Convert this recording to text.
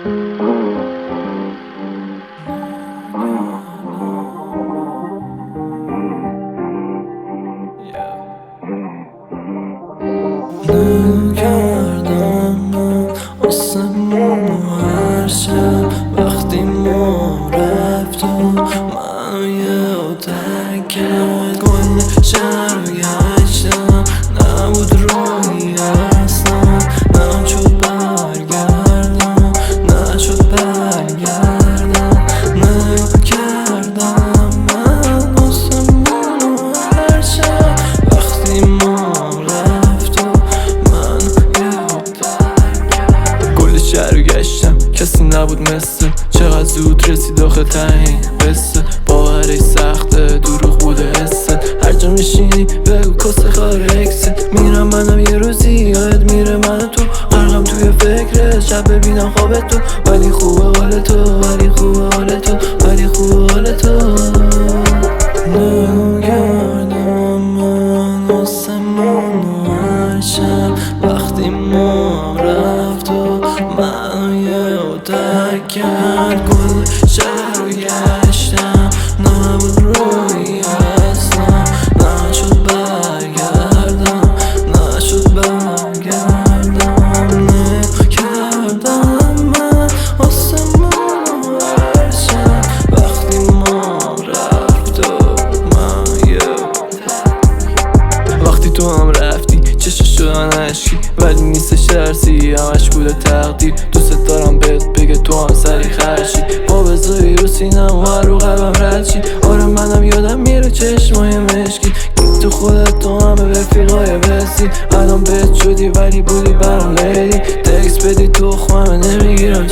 نکردم من آسمون هر شب وقتی ما رفت و منو یادت کرد. کل شهر رو گشتم نبود روی اصلا، نشد برگردم نشد برگردم. نکردم من آسمون هر شب وقتی ما شهر رو گشتم کسی نبود مثل، چقدر زود رسید آخه تنهی قصه. باورش سخته دروغ بوده حسه، هر جا میشینی بگو کسه خار اکسه. میرم منم یه روزی یاد میره من تو، غرقم توی فکره شب ببینم خواب تو. ولی خوبه حال تو، ولی خوبه حال تو، ولی خوبه حال تو. نگردم من آسمون هر شب وقتی ما رفت و منو یادت کرد. کل شهر رو گشتم نبود روی اصلا، نشد برگردم نشد برگردم. نکردم من آسمون هر شب وقتی ما رفت و منو یادت. وقتی تو هم رفتی چشم شدن عشقی، ولی نیستش ترسی همش بوده تقدیر. دوست دارم بهت بگه تو هم سری خرشی، با بذاری رو سینم و هر رو قلبم رد شی. آره منم یادم میره چشمای مشکی، تو خودت تو همه رفیقای بسی. الان بهت شدی ولی بودی برام لیدی، تکس بدی تو خواهمه نمیگیرم